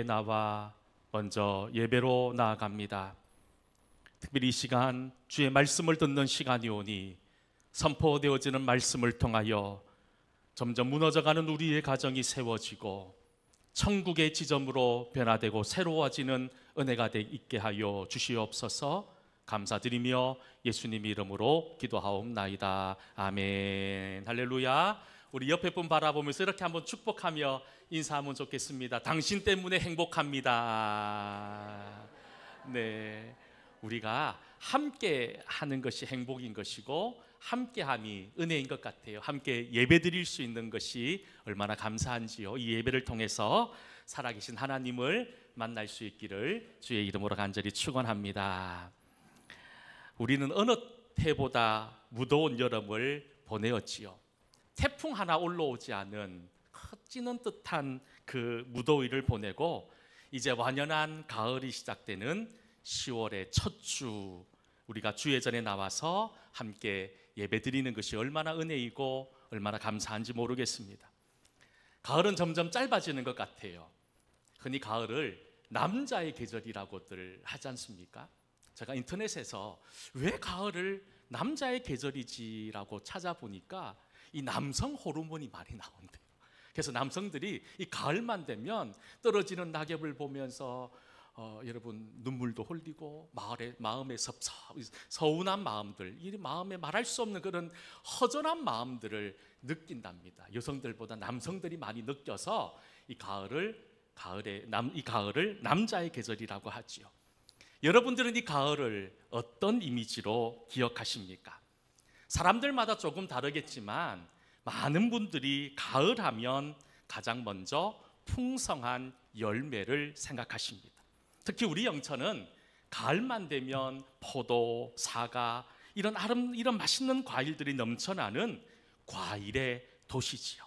나와 먼저 예배로 나아갑니다. 특별히 이 시간 주의 말씀을 듣는 시간이 오니 선포되어지는 말씀을 통하여 점점 무너져가는 우리의 가정이 세워지고 천국의 지점으로 변화되고 새로워지는 은혜가 있게 하여 주시옵소서. 감사드리며 예수님 이름으로 기도하옵나이다. 아멘. 할렐루야. 우리 옆에 분 바라보면서 이렇게 한번 축복하며 인사하면 좋겠습니다. 당신 때문에 행복합니다. 네, 우리가 함께 하는 것이 행복인 것이고 함께함이 은혜인 것 같아요. 함께 예배 드릴 수 있는 것이 얼마나 감사한지요. 이 예배를 통해서 살아계신 하나님을 만날 수 있기를 주의 이름으로 간절히 축원합니다. 우리는 어느 해보다 무더운 여름을 보내었지요. 태풍 하나 올라오지 않은 찌는 듯한 그 무더위를 보내고 이제 완연한 가을이 시작되는 10월의 첫 주, 우리가 주의 전에 나와서 함께 예배드리는 것이 얼마나 은혜이고 얼마나 감사한지 모르겠습니다. 가을은 점점 짧아지는 것 같아요. 흔히 가을을 남자의 계절이라고들 하지 않습니까? 제가 인터넷에서 왜 가을을 남자의 계절이지라고 찾아보니까 이 남성 호르몬이 많이 나온대요. 그래서 남성들이 이 가을만 되면 떨어지는 낙엽을 보면서 여러분 눈물도 흘리고 마음에 서운한 마음들, 이 마음에 말할 수 없는 그런 허전한 마음들을 느낀답니다. 여성들보다 남성들이 많이 느껴서 이 가을을 남자의 계절이라고 하지요. 여러분들은 이 가을을 어떤 이미지로 기억하십니까? 사람들마다 조금 다르겠지만 많은 분들이 가을 하면 가장 먼저 풍성한 열매를 생각하십니다. 특히 우리 영천은 가을만 되면 포도, 사과 이런 맛있는 과일들이 넘쳐나는 과일의 도시지요.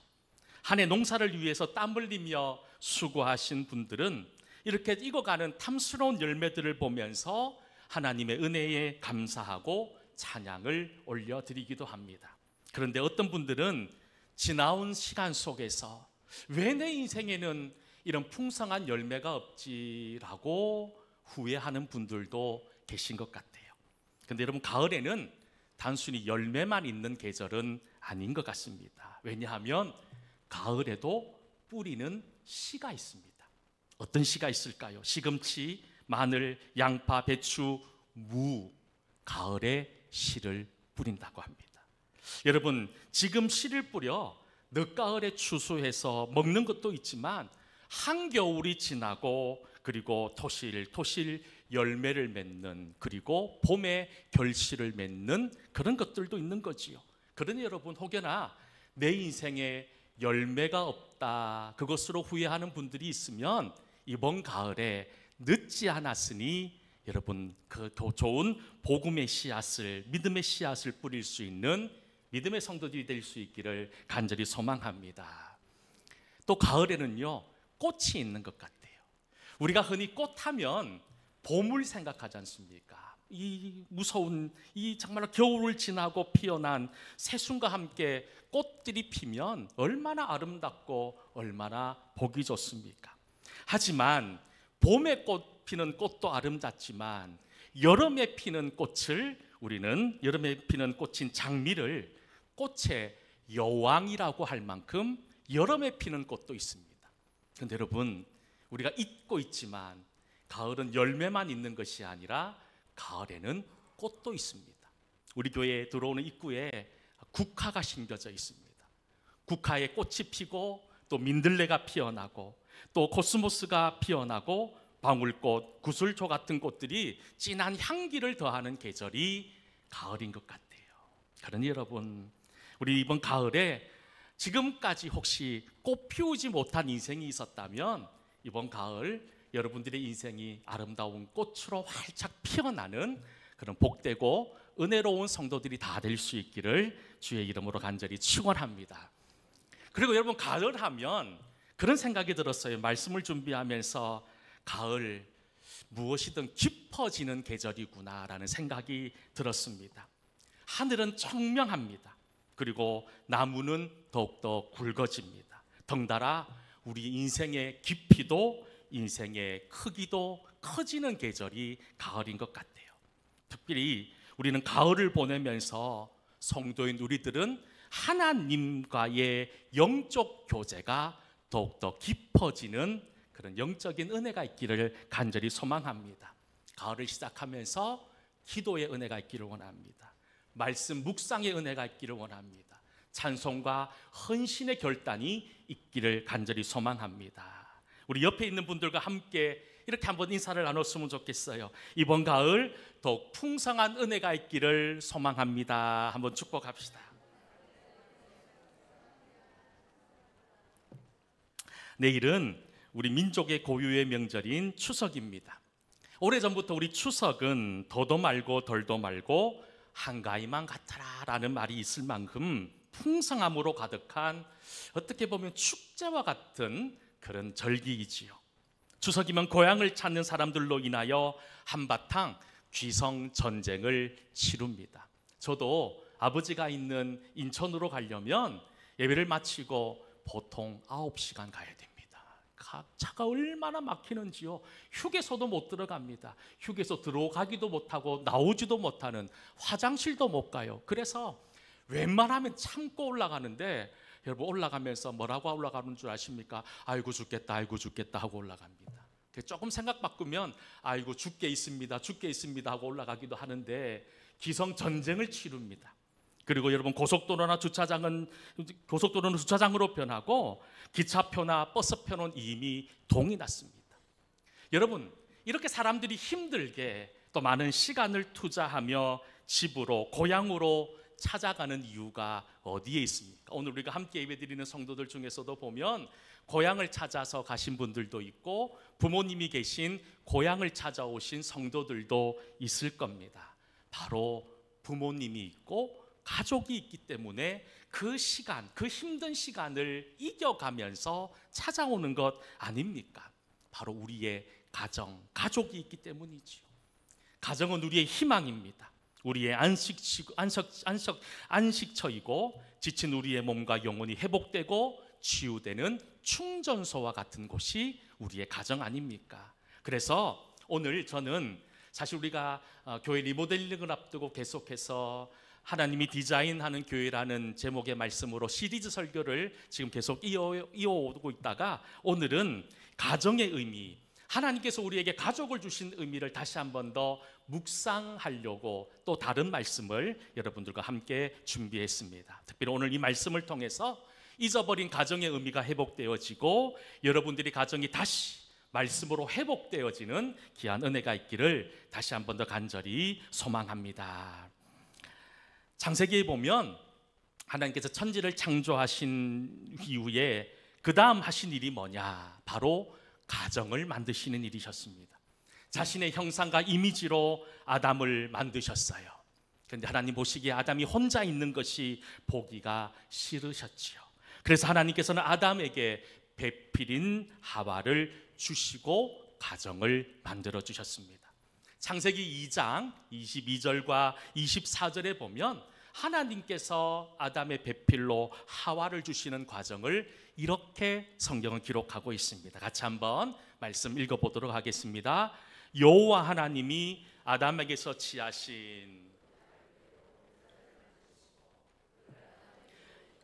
한 해 농사를 위해서 땀 흘리며 수고하신 분들은 이렇게 익어가는 탐스러운 열매들을 보면서 하나님의 은혜에 감사하고 찬양을 올려드리기도 합니다. 그런데 어떤 분들은 지나온 시간 속에서 왜 내 인생에는 이런 풍성한 열매가 없지라고 후회하는 분들도 계신 것 같아요. 그런데 여러분, 가을에는 단순히 열매만 있는 계절은 아닌 것 같습니다. 왜냐하면 가을에도 뿌리는 씨가 있습니다. 어떤 씨가 있을까요? 시금치, 마늘, 양파, 배추, 무, 가을에 씨를 뿌린다고 합니다. 여러분, 지금 씨를 뿌려 늦가을에 추수해서 먹는 것도 있지만 한겨울이 지나고 그리고 토실 열매를 맺는, 그리고 봄에 결실을 맺는 그런 것들도 있는 거지요. 그러니 여러분, 혹여나 내 인생에 열매가 없다, 그것으로 후회하는 분들이 있으면 이번 가을에 늦지 않았으니 여러분, 그 더 좋은 복음의 씨앗을, 믿음의 씨앗을 뿌릴 수 있는 믿음의 성도들이 될 수 있기를 간절히 소망합니다. 또 가을에는요, 꽃이 있는 것 같아요. 우리가 흔히 꽃하면 봄을 생각하지 않습니까? 이 무서운, 이 정말 겨울을 지나고 피어난 새순과 함께 꽃들이 피면 얼마나 아름답고 얼마나 보기 좋습니까? 하지만 봄에 피는 꽃도 아름답지만 여름에 피는 꽃을, 우리는 여름에 피는 꽃인 장미를 꽃의 여왕이라고 할 만큼 여름에 피는 꽃도 있습니다. 그런데 여러분, 우리가 잊고 있지만 가을은 열매만 있는 것이 아니라 가을에는 꽃도 있습니다. 우리 교회에 들어오는 입구에 국화가 심겨져 있습니다. 국화에 꽃이 피고 또 민들레가 피어나고 또 코스모스가 피어나고 방울꽃, 구슬초 같은 꽃들이 진한 향기를 더하는 계절이 가을인 것 같아요. 그러니 여러분, 우리 이번 가을에 지금까지 혹시 꽃 피우지 못한 인생이 있었다면 이번 가을 여러분들의 인생이 아름다운 꽃으로 활짝 피어나는 그런 복되고 은혜로운 성도들이 다 될 수 있기를 주의 이름으로 간절히 축원합니다. 그리고 여러분, 가을 하면 그런 생각이 들었어요. 말씀을 준비하면서 가을, 무엇이든 깊어지는 계절이구나라는 생각이 들었습니다. 하늘은 청명합니다. 그리고 나무는 더욱더 굵어집니다. 덩달아 우리 인생의 깊이도 인생의 크기도 커지는 계절이 가을인 것 같아요. 특별히 우리는 가을을 보내면서 성도인 우리들은 하나님과의 영적 교제가 더욱더 깊어지는 그런 영적인 은혜가 있기를 간절히 소망합니다. 가을을 시작하면서 기도의 은혜가 있기를 원합니다. 말씀 묵상의 은혜가 있기를 원합니다. 찬송과 헌신의 결단이 있기를 간절히 소망합니다. 우리 옆에 있는 분들과 함께 이렇게 한번 인사를 나눴으면 좋겠어요. 이번 가을 더욱 풍성한 은혜가 있기를 소망합니다. 한번 축복합시다. 내일은 우리 민족의 고유의 명절인 추석입니다. 오래전부터 우리 추석은 더도 말고 덜도 말고 한가위만 같아라 라는 말이 있을 만큼 풍성함으로 가득한, 어떻게 보면 축제와 같은 그런 절기이지요. 추석이면 고향을 찾는 사람들로 인하여 한바탕 귀성 전쟁을 치룹니다. 저도 아버지가 있는 인천으로 가려면 예배를 마치고 보통 9시간 가야 됩니다. 차가 얼마나 막히는지요. 휴게소도 못 들어갑니다. 휴게소 들어가기도 못하고 나오지도 못하는, 화장실도 못 가요. 그래서 웬만하면 참고 올라가는데, 여러분 올라가면서 뭐라고 올라가는 줄 아십니까? 아이고 죽겠다, 아이고 죽겠다 하고 올라갑니다. 조금 생각 바꾸면 아이고 죽게 있습니다, 죽게 있습니다 하고 올라가기도 하는데 기성 전쟁을 치릅니다. 그리고 여러분 고속도로는 주차장으로 변하고 기차표나 버스표는 이미 동이 났습니다. 여러분 이렇게 사람들이 힘들게 또 많은 시간을 투자하며 집으로, 고향으로 찾아가는 이유가 어디에 있습니까? 오늘 우리가 함께 예배드리는 성도들 중에서도 보면 고향을 찾아서 가신 분들도 있고 부모님이 계신 고향을 찾아오신 성도들도 있을 겁니다. 바로 부모님이 있고 가족이 있기 때문에 그 시간, 그 힘든 시간을 이겨가면서 찾아오는 것 아닙니까? 바로 우리의 가정, 가족이 있기 때문이지요. 가정은 우리의 희망입니다. 우리의 안식처이고 지친 우리의 몸과 영혼이 회복되고 치유되는 충전소와 같은 곳이 우리의 가정 아닙니까? 그래서 오늘 저는 사실 우리가 교회 리모델링을 앞두고 계속해서 하나님이 디자인하는 교회라는 제목의 말씀으로 시리즈 설교를 지금 계속 이어오고 있다가 오늘은 가정의 의미, 하나님께서 우리에게 가족을 주신 의미를 다시 한 번 더 묵상하려고 또 다른 말씀을 여러분들과 함께 준비했습니다. 특별히 오늘 이 말씀을 통해서 잊어버린 가정의 의미가 회복되어지고 여러분들이 가정이 다시 말씀으로 회복되어지는 귀한 은혜가 있기를 다시 한 번 더 간절히 소망합니다. 창세기에 보면 하나님께서 천지를 창조하신 이후에 그 다음 하신 일이 뭐냐? 바로 가정을 만드시는 일이셨습니다. 자신의 형상과 이미지로 아담을 만드셨어요. 그런데 하나님 보시기에 아담이 혼자 있는 것이 보기가 싫으셨지요. 그래서 하나님께서는 아담에게 배필인 하와를 주시고 가정을 만들어 주셨습니다. 창세기 2장 22절과 24절에 보면 하나님께서 아담의 배필로 하와를 주시는 과정을 이렇게 성경은 기록하고 있습니다. 같이 한번 말씀 읽어보도록 하겠습니다. 여호와 하나님이 아담에게서 취하신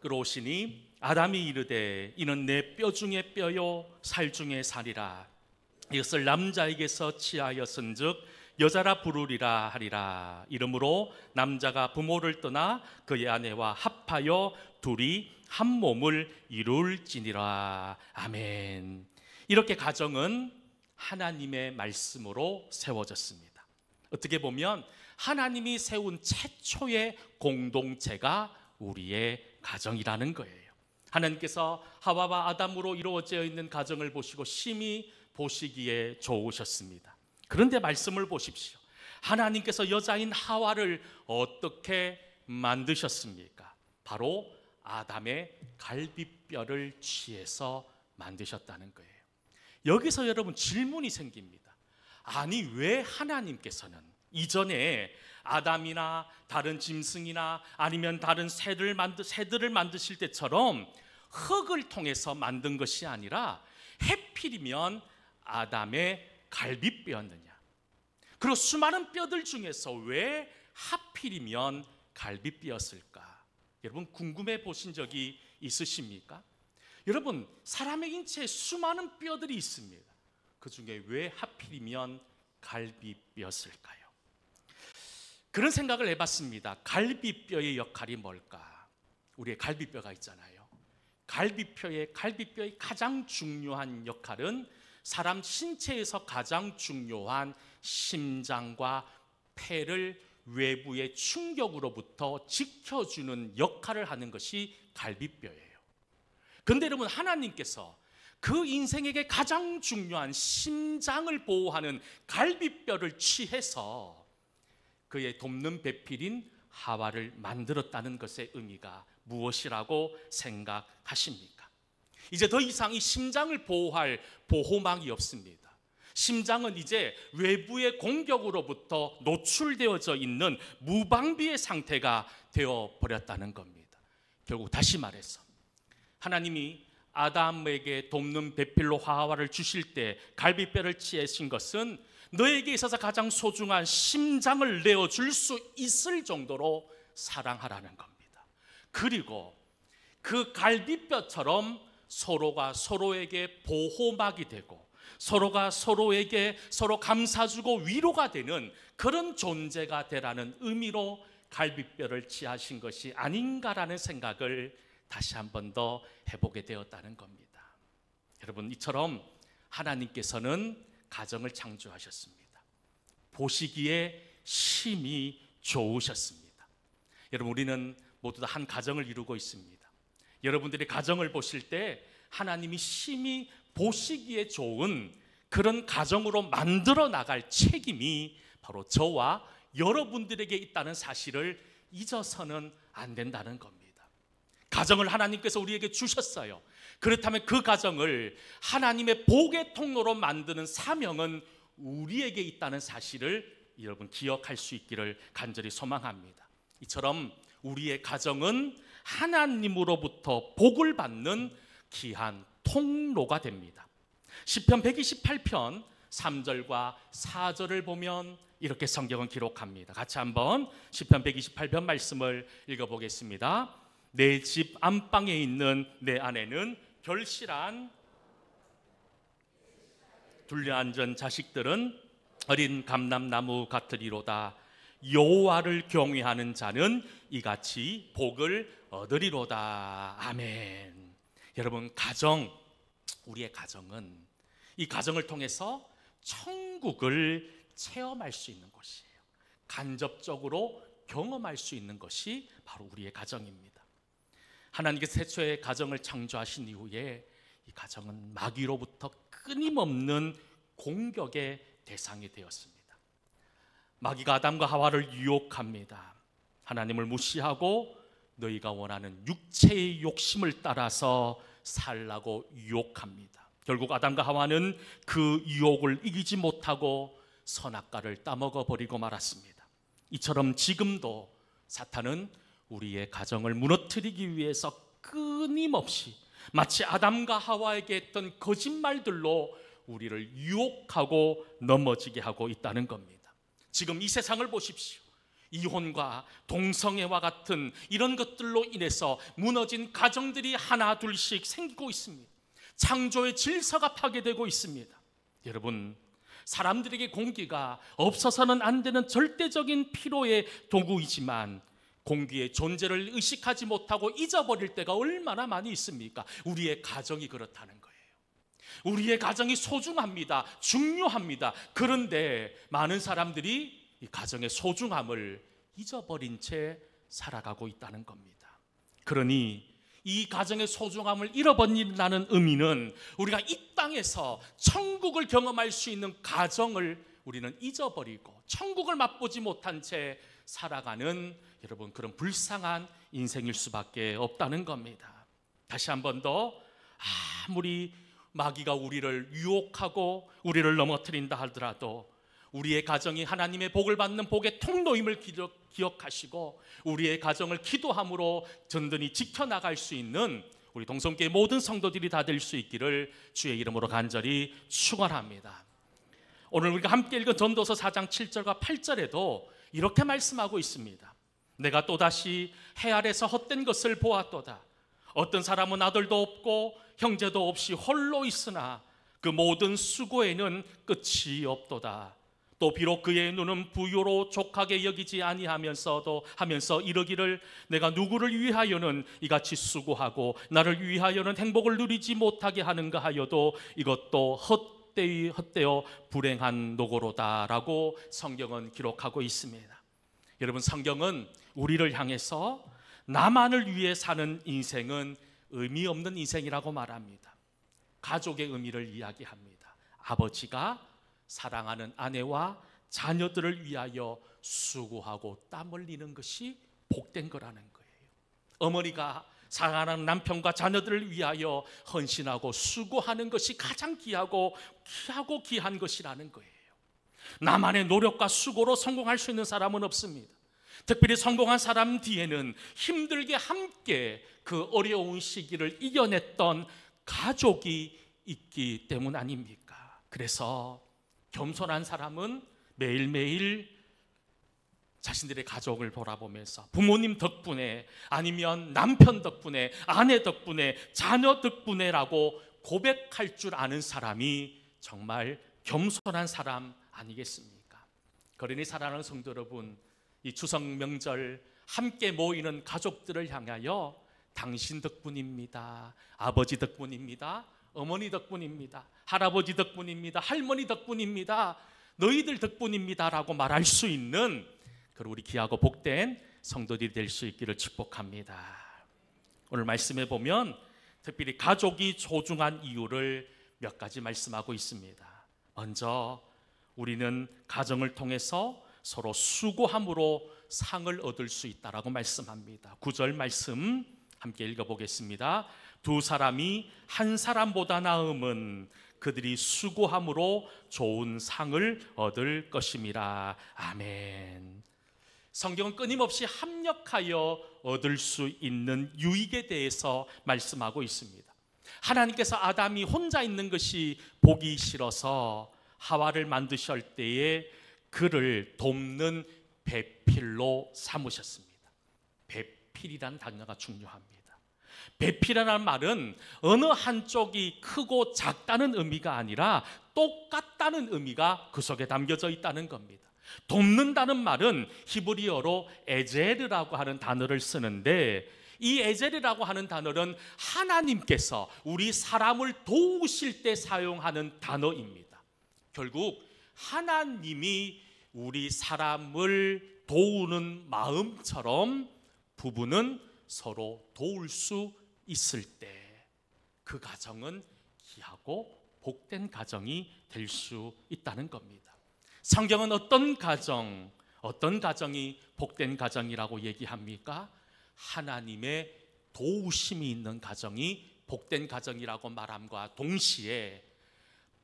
그러시니 아담이 이르되 이는 내 뼈 중에 뼈요 살 중에 살이라. 이것을 남자에게서 취하였은즉 여자라 부르리라 하리라. 이러므로 남자가 부모를 떠나 그의 아내와 합하여 둘이 한 몸을 이룰지니라. 아멘. 이렇게 가정은 하나님의 말씀으로 세워졌습니다. 어떻게 보면 하나님이 세운 최초의 공동체가 우리의 가정이라는 거예요. 하나님께서 하와와 아담으로 이루어져 있는 가정을 보시고 심히 보시기에 좋으셨습니다. 그런데 말씀을 보십시오. 하나님께서 여자인 하와를 어떻게 만드셨습니까? 바로 아담의 갈비뼈를 취해서 만드셨다는 거예요. 여기서 여러분 질문이 생깁니다. 아니 왜 하나님께서는 이전에 아담이나 다른 짐승이나 아니면 다른 새들을 만드실 때처럼 흙을 통해서 만든 것이 아니라 해필이면 아담의 갈비뼈였느냐? 그리고 수많은 뼈들 중에서 왜 하필이면 갈비뼈였을까? 여러분 궁금해 보신 적이 있으십니까? 여러분 사람의 인체에 수많은 뼈들이 있습니다. 그 중에 왜 하필이면 갈비뼈였을까요? 그런 생각을 해봤습니다. 갈비뼈의 역할이 뭘까? 우리의 갈비뼈가 있잖아요. 갈비뼈의 가장 중요한 역할은 사람 신체에서 가장 중요한 심장과 폐를 외부의 충격으로부터 지켜주는 역할을 하는 것이 갈비뼈예요. 그런데 여러분 하나님께서 그 인생에게 가장 중요한 심장을 보호하는 갈비뼈를 취해서 그의 돕는 배필인 하와를 만들었다는 것의 의미가 무엇이라고 생각하십니까? 이제 더 이상 이 심장을 보호할 보호막이 없습니다. 심장은 이제 외부의 공격으로부터 노출되어져 있는 무방비의 상태가 되어버렸다는 겁니다. 결국 다시 말해서 하나님이 아담에게 돕는 배필로 하와를 주실 때 갈비뼈를 취하신 것은 너에게 있어서 가장 소중한 심장을 내어줄 수 있을 정도로 사랑하라는 겁니다. 그리고 그 갈비뼈처럼 서로가 서로에게 보호막이 되고 서로가 서로에게 서로 감싸주고 위로가 되는 그런 존재가 되라는 의미로 갈비뼈를 취하신 것이 아닌가라는 생각을 다시 한 번 더 해보게 되었다는 겁니다. 여러분 이처럼 하나님께서는 가정을 창조하셨습니다. 보시기에 심히 좋으셨습니다. 여러분 우리는 모두 다 한 가정을 이루고 있습니다. 여러분들이 가정을 보실 때 하나님이 심히 보시기에 좋은 그런 가정으로 만들어 나갈 책임이 바로 저와 여러분들에게 있다는 사실을 잊어서는 안 된다는 겁니다. 가정을 하나님께서 우리에게 주셨어요. 그렇다면 그 가정을 하나님의 복의 통로로 만드는 사명은 우리에게 있다는 사실을 여러분 기억할 수 있기를 간절히 소망합니다. 이처럼 우리의 가정은 하나님으로부터 복을 받는 귀한 통로가 됩니다. 시편 128편 3절과 4절을 보면 이렇게 성경은 기록합니다. 같이 한번 시편 128편 말씀을 읽어보겠습니다. 내 집 안방에 있는 내 아내는 결실한 둘러앉은 자식들은 어린 감람나무 같으리로다. 여호와를 경외하는 자는 이같이 복을 얻으리로다. 아멘. 여러분 가정, 우리의 가정은 이 가정을 통해서 천국을 체험할 수 있는 곳이에요. 간접적으로 경험할 수 있는 것이 바로 우리의 가정입니다. 하나님께서 태초에 가정을 창조하신 이후에 이 가정은 마귀로부터 끊임없는 공격의 대상이 되었습니다. 마귀가 아담과 하와를 유혹합니다. 하나님을 무시하고 너희가 원하는 육체의 욕심을 따라서 살라고 유혹합니다. 결국 아담과 하와는 그 유혹을 이기지 못하고 선악과를 따먹어 버리고 말았습니다. 이처럼 지금도 사탄은 우리의 가정을 무너뜨리기 위해서 끊임없이 마치 아담과 하와에게 했던 거짓말들로 우리를 유혹하고 넘어지게 하고 있다는 겁니다. 지금 이 세상을 보십시오. 이혼과 동성애와 같은 이런 것들로 인해서 무너진 가정들이 하나 둘씩 생기고 있습니다. 창조의 질서가 파괴되고 있습니다. 여러분, 사람들에게 공기가 없어서는 안 되는 절대적인 필요의 도구이지만 공기의 존재를 의식하지 못하고 잊어버릴 때가 얼마나 많이 있습니까? 우리의 가정이 그렇다는 거예요. 우리의 가정이 소중합니다. 중요합니다. 그런데 많은 사람들이 이 가정의 소중함을 잊어버린 채 살아가고 있다는 겁니다. 그러니 이 가정의 소중함을 잃어버린다는 의미는 우리가 이 땅에서 천국을 경험할 수 있는 가정을 우리는 잊어버리고 천국을 맛보지 못한 채 살아가는 여러분 그런 불쌍한 인생일 수밖에 없다는 겁니다. 다시 한 번 더, 아무리 마귀가 우리를 유혹하고 우리를 넘어뜨린다 하더라도 우리의 가정이 하나님의 복을 받는 복의 통로임을 기억하시고 우리의 가정을 기도함으로 든든히 지켜나갈 수 있는 우리 동성교회 모든 성도들이 다 될 수 있기를 주의 이름으로 간절히 축원합니다. 오늘 우리가 함께 읽은 전도서 4장 7절과 8절에도 이렇게 말씀하고 있습니다. 내가 또다시 해 아래서 헛된 것을 보았도다. 어떤 사람은 아들도 없고 형제도 없이 홀로 있으나 그 모든 수고에는 끝이 없도다. 또 비록 그의 눈은 부유로 족하게 여기지 아니하면서도 하면서 이러기를 내가 누구를 위하여는 이같이 수고하고 나를 위하여는 행복을 누리지 못하게 하는가 하여도 이것도 헛되어 불행한 노고로다라고 성경은 기록하고 있습니다. 여러분, 성경은 우리를 향해서 나만을 위해 사는 인생은 의미 없는 인생이라고 말합니다. 가족의 의미를 이야기합니다. 아버지가 사랑하는 아내와 자녀들을 위하여 수고하고 땀 흘리는 것이 복된 거라는 거예요. 어머니가 사랑하는 남편과 자녀들을 위하여 헌신하고 수고하는 것이 가장 귀하고 귀한 것이라는 거예요. 나만의 노력과 수고로 성공할 수 있는 사람은 없습니다. 특별히 성공한 사람 뒤에는 힘들게 함께 그 어려운 시기를 이겨냈던 가족이 있기 때문 아닙니까? 그래서 겸손한 사람은 매일매일 자신들의 가족을 돌아보면서 부모님 덕분에, 아니면 남편 덕분에, 아내 덕분에, 자녀 덕분에라고 고백할 줄 아는 사람이 정말 겸손한 사람 아니겠습니까? 그러니 사랑하는 성도 여러분, 이 추석 명절 함께 모이는 가족들을 향하여 당신 덕분입니다, 아버지 덕분입니다, 어머니 덕분입니다, 할아버지 덕분입니다, 할머니 덕분입니다, 너희들 덕분입니다 라고 말할 수 있는 그리고 우리 귀하고 복된 성도들이 될 수 있기를 축복합니다. 오늘 말씀에 보면 특별히 가족이 소중한 이유를 몇 가지 말씀하고 있습니다. 먼저 우리는 가정을 통해서 서로 수고함으로 상을 얻을 수 있다라고 말씀합니다. 9절 말씀 함께 읽어보겠습니다. 두 사람이 한 사람보다 나음은 그들이 수고함으로 좋은 상을 얻을 것임이라. 아멘. 성경은 끊임없이 합력하여 얻을 수 있는 유익에 대해서 말씀하고 있습니다. 하나님께서 아담이 혼자 있는 것이 보기 싫어서 하와를 만드실 때에 그를 돕는 배필로 삼으셨습니다. 배필이라는 단어가 중요합니다. 배필이라는 말은 어느 한쪽이 크고 작다는 의미가 아니라 똑같다는 의미가 그 속에 담겨져 있다는 겁니다. 돕는다는 말은 히브리어로 에제르라고 하는 단어를 쓰는데, 이 에제르라고 하는 단어는 하나님께서 우리 사람을 도우실 때 사용하는 단어입니다. 결국 하나님이 우리 사람을 도우는 마음처럼 부부는 서로 도울 수 있을 때 그 가정은 귀하고 복된 가정이 될 수 있다는 겁니다. 성경은 어떤 가정이 복된 가정이라고 얘기합니까? 하나님의 도우심이 있는 가정이 복된 가정이라고 말함과 동시에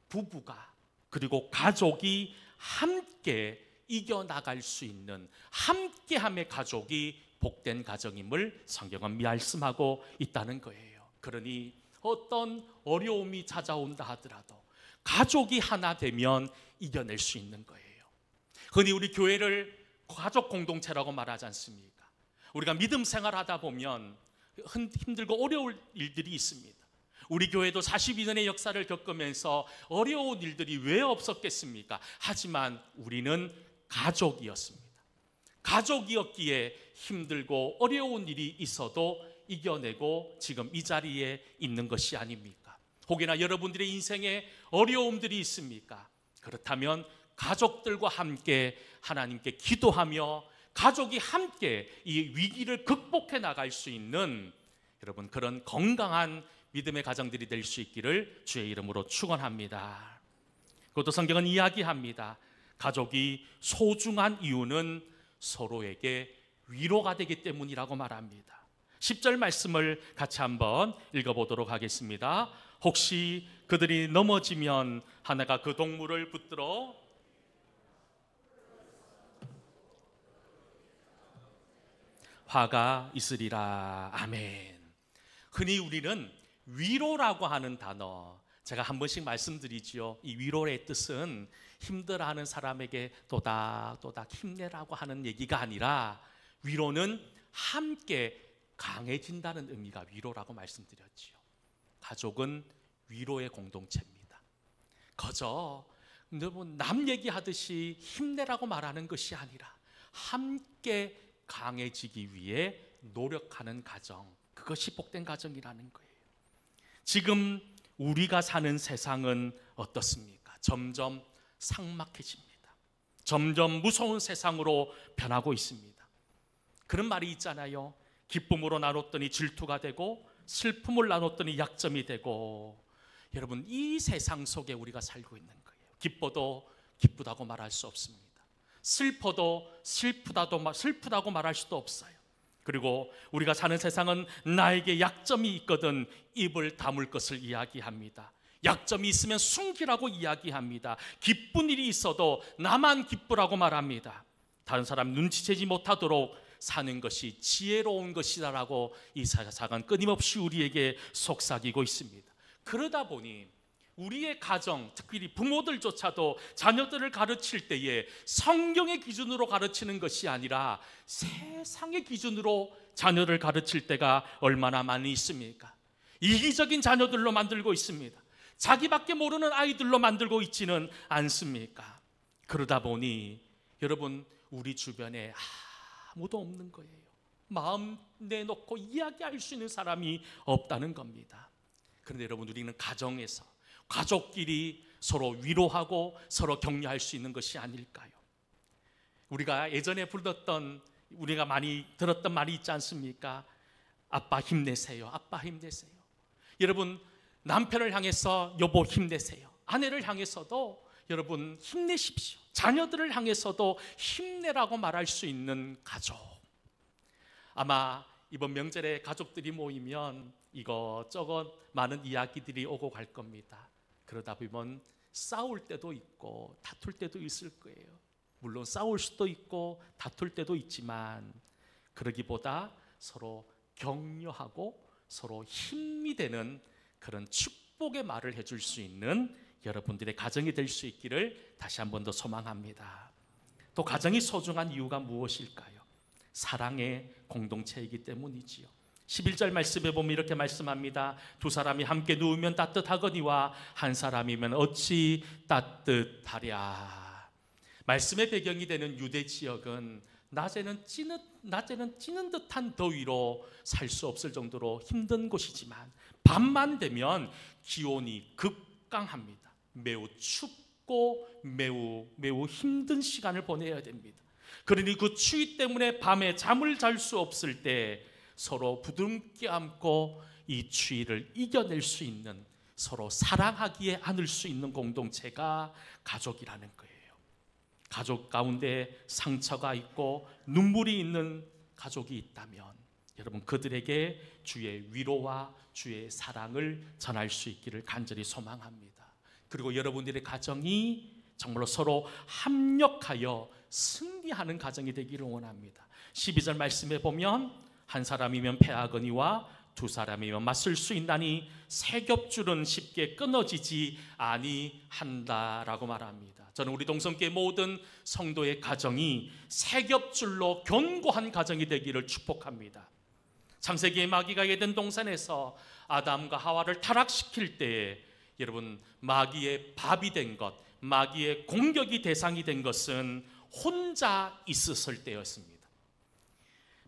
부부가 그리고 가족이 함께 이겨나갈 수 있는 함께함의 가족이 복된 가정임을 성경은 말씀하고 있다는 거예요. 그러니 어떤 어려움이 찾아온다 하더라도 가족이 하나 되면 이겨낼 수 있는 거예요. 흔히 우리 교회를 가족 공동체라고 말하지 않습니까? 우리가 믿음 생활하다 보면 힘들고 어려울 일들이 있습니다. 우리 교회도 42년의 역사를 겪으면서 어려운 일들이 왜 없었겠습니까? 하지만 우리는 가족이었습니다. 가족이었기에 힘들고 어려운 일이 있어도 이겨내고 지금 이 자리에 있는 것이 아닙니까? 혹여나 여러분들의 인생에 어려움들이 있습니까? 그렇다면 가족들과 함께 하나님께 기도하며 가족이 함께 이 위기를 극복해 나갈 수 있는 여러분 그런 건강한 믿음의 가정들이 될 수 있기를 주의 이름으로 축원합니다. 그것도 성경은 이야기합니다. 가족이 소중한 이유는 서로에게 위로가 되기 때문이라고 말합니다. 10절 말씀을 같이 한번 읽어보도록 하겠습니다. 혹시 그들이 넘어지면 하나가 그 동물을 붙들어 화가 있으리라. 아멘. 흔히 우리는 위로라고 하는 단어, 제가 한 번씩 말씀드리지요. 이 위로의 뜻은 힘들어하는 사람에게 또닥또닥 힘내라고 하는 얘기가 아니라, 위로는 함께 강해진다는 의미가 위로라고 말씀드렸지요. 가족은 위로의 공동체입니다. 그저 남 얘기하듯이 힘내라고 말하는 것이 아니라 함께 강해지기 위해 노력하는 가정, 그것이 복된 가정이라는 거예요. 지금 우리가 사는 세상은 어떻습니까? 점점 삭막해집니다. 점점 무서운 세상으로 변하고 있습니다. 그런 말이 있잖아요. 기쁨으로 나눴더니 질투가 되고 슬픔을 나눴더니 약점이 되고. 여러분, 이 세상 속에 우리가 살고 있는 거예요. 기뻐도 기쁘다고 말할 수 없습니다. 슬퍼도 슬프다고 말할 수도 없어요. 그리고 우리가 사는 세상은 나에게 약점이 있거든 입을 다물 것을 이야기합니다. 약점이 있으면 숨기라고 이야기합니다. 기쁜 일이 있어도 나만 기쁘라고 말합니다. 다른 사람 눈치채지 못하도록 사는 것이 지혜로운 것이다라고 이 세상은 끊임없이 우리에게 속삭이고 있습니다. 그러다 보니 우리의 가정, 특히 부모들조차도 자녀들을 가르칠 때에 성경의 기준으로 가르치는 것이 아니라 세상의 기준으로 자녀를 가르칠 때가 얼마나 많이 있습니까? 이기적인 자녀들로 만들고 있습니다. 자기밖에 모르는 아이들로 만들고 있지는 않습니까? 그러다 보니 여러분, 우리 주변에 아무도 없는 거예요. 마음 내놓고 이야기할 수 있는 사람이 없다는 겁니다. 그런데 여러분, 우리는 가정에서 가족끼리 서로 위로하고 서로 격려할 수 있는 것이 아닐까요? 우리가 예전에 우리가 많이 들었던 말이 있지 않습니까? 아빠 힘내세요. 아빠 힘내세요. 여러분, 남편을 향해서 여보 힘내세요. 아내를 향해서도 여러분 힘내십시오. 자녀들을 향해서도 힘내라고 말할 수 있는 가족. 아마 이번 명절에 가족들이 모이면 이것저것 많은 이야기들이 오고 갈 겁니다. 그러다 보면 싸울 때도 있고 다툴 때도 있을 거예요. 물론 싸울 수도 있고 다툴 때도 있지만, 그러기보다 서로 격려하고 서로 힘이 되는 그런 축복의 말을 해줄 수 있는 여러분들의 가정이 될 수 있기를 다시 한 번 더 소망합니다. 또 가정이 소중한 이유가 무엇일까요? 사랑의 공동체이기 때문이지요. 11절 말씀에 보면 이렇게 말씀합니다. 두 사람이 함께 누우면 따뜻하거니와 한 사람이면 어찌 따뜻하랴. 말씀의 배경이 되는 유대 지역은 낮에는 찌는 듯한 더위로 살 수 없을 정도로 힘든 곳이지만, 밤만 되면 기온이 급강합니다. 매우 춥고 매우 힘든 시간을 보내야 됩니다. 그러니 그 추위 때문에 밤에 잠을 잘 수 없을 때 서로 부둥켜 안고 이 추위를 이겨낼 수 있는, 서로 사랑하기에 안을 수 있는 공동체가 가족이라는 거예요. 가족 가운데 상처가 있고 눈물이 있는 가족이 있다면 여러분, 그들에게 주의 위로와 주의 사랑을 전할 수 있기를 간절히 소망합니다. 그리고 여러분들의 가정이 정말로 서로 합력하여 승리하는 가정이 되기를 원합니다. 12절 말씀에 보면 한 사람이면 패하거니와 두 사람이면 맞설 수 있나니 세 겹줄은 쉽게 끊어지지 아니한다라고 말합니다. 저는 우리 동성교회 모든 성도의 가정이 세 겹줄로 견고한 가정이 되기를 축복합니다. 창세기의 마귀가 에덴 동산에서 아담과 하와를 타락시킬 때에 여러분, 마귀의 밥이 된 것, 마귀의 공격이 대상이 된 것은 혼자 있었을 때였습니다.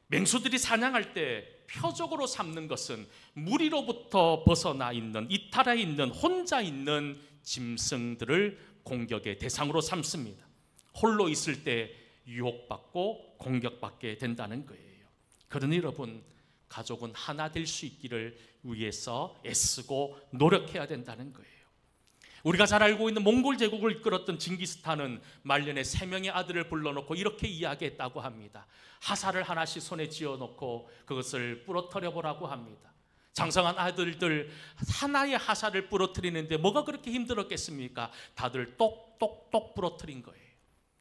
맹수들이 사냥할 때 표적으로 삼는 것은 무리로부터 벗어나 있는, 이탈해 있는, 혼자 있는 짐승들을 공격의 대상으로 삼습니다. 홀로 있을 때 유혹받고 공격받게 된다는 거예요. 그러니 여러분, 가족은 하나 될 수 있기를 위해서 애쓰고 노력해야 된다는 거예요. 우리가 잘 알고 있는 몽골 제국을 이끌었던 징기스탄은 말년에 3명의 아들을 불러놓고 이렇게 이야기했다고 합니다. 하사를 하나씩 손에 쥐어놓고 그것을 부러뜨려 보라고 합니다. 장성한 아들들 하나의 하사를 부러뜨리는데 뭐가 그렇게 힘들었겠습니까? 다들 똑똑똑 부러뜨린 거예요.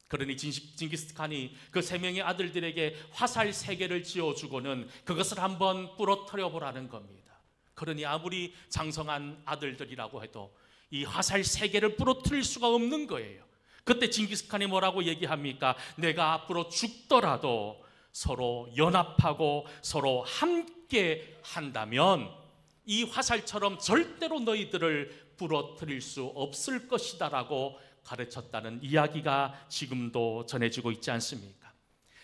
그러니 징기스칸이 그 3명의 아들들에게 화살 3개를 쥐어주고는 그것을 한번 부러뜨려 보라는 겁니다. 그러니 아무리 장성한 아들들이라고 해도 이 화살 세 개를 부러뜨릴 수가 없는 거예요. 그때 징기스칸이 뭐라고 얘기합니까? 내가 앞으로 죽더라도 서로 연합하고 서로 함께 한다면 이 화살처럼 절대로 너희들을 부러뜨릴 수 없을 것이다 라고 가르쳤다는 이야기가 지금도 전해지고 있지 않습니까?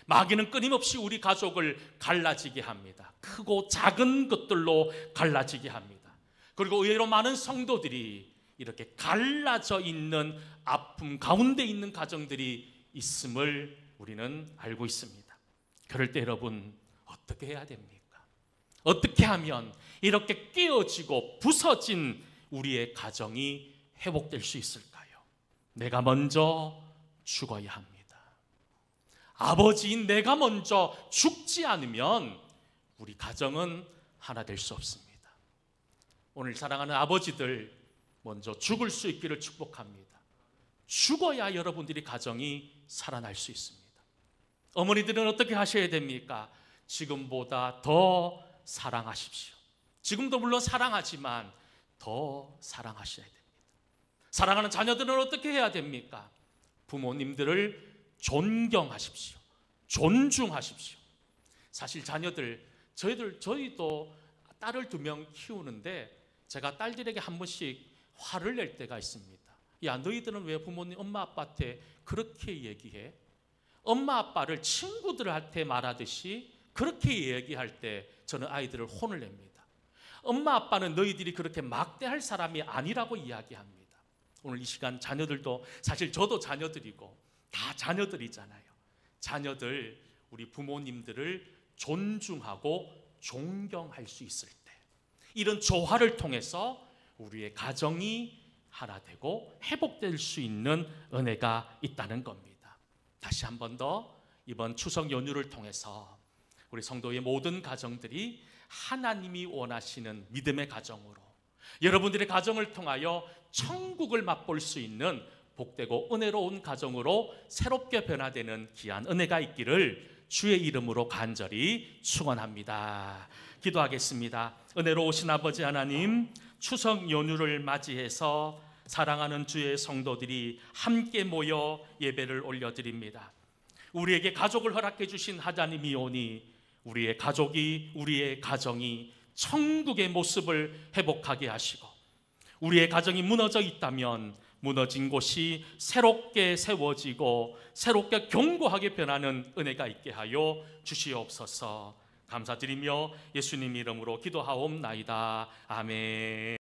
마귀는 끊임없이 우리 가족을 갈라지게 합니다. 크고 작은 것들로 갈라지게 합니다. 그리고 의외로 많은 성도들이 이렇게 갈라져 있는 아픔 가운데 있는 가정들이 있음을 우리는 알고 있습니다. 그럴 때 여러분 어떻게 해야 됩니까? 어떻게 하면 이렇게 깨어지고 부서진 우리의 가정이 회복될 수 있을까요? 내가 먼저 죽어야 합니다. 아버지인 내가 먼저 죽지 않으면 우리 가정은 하나 될 수 없습니다. 오늘 사랑하는 아버지들, 먼저 죽을 수 있기를 축복합니다. 죽어야 여러분들이 가정이 살아날 수 있습니다. 어머니들은 어떻게 하셔야 됩니까? 지금보다 더 사랑하십시오. 지금도 물론 사랑하지만 더 사랑하셔야 됩니다. 사랑하는 자녀들은 어떻게 해야 됩니까? 부모님들을 존경하십시오. 존중하십시오. 사실 자녀들, 저희도 딸을 2명 키우는데 제가 딸들에게 한 번씩 화를 낼 때가 있습니다. 야, 너희들은 왜 부모님, 엄마, 아빠한테 그렇게 얘기해? 엄마, 아빠를 친구들한테 말하듯이 그렇게 얘기할 때 저는 아이들을 혼을 냅니다. 엄마, 아빠는 너희들이 그렇게 막대할 사람이 아니라고 이야기합니다. 오늘 이 시간 자녀들도, 사실 저도 자녀들이고 다 자녀들이잖아요. 자녀들, 우리 부모님들을 존중하고 존경할 수 있을 때, 이런 조화를 통해서 우리의 가정이 하나 되고 회복될 수 있는 은혜가 있다는 겁니다. 다시 한 번 더 이번 추석 연휴를 통해서 우리 성도의 모든 가정들이 하나님이 원하시는 믿음의 가정으로, 여러분들의 가정을 통하여 천국을 맛볼 수 있는 복되고 은혜로운 가정으로 새롭게 변화되는 귀한 은혜가 있기를 주의 이름으로 간절히 축원합니다. 기도하겠습니다. 은혜로우신 아버지 하나님, 추석 연휴를 맞이해서 사랑하는 주의 성도들이 함께 모여 예배를 올려드립니다. 우리에게 가족을 허락해 주신 하나님이 오니 우리의 가족이, 우리의 가정이 천국의 모습을 회복하게 하시고, 우리의 가정이 무너져 있다면 무너진 곳이 새롭게 세워지고 새롭게 견고하게 변하는 은혜가 있게 하여 주시옵소서. 감사드리며 예수님 이름으로 기도하옵나이다. 아멘.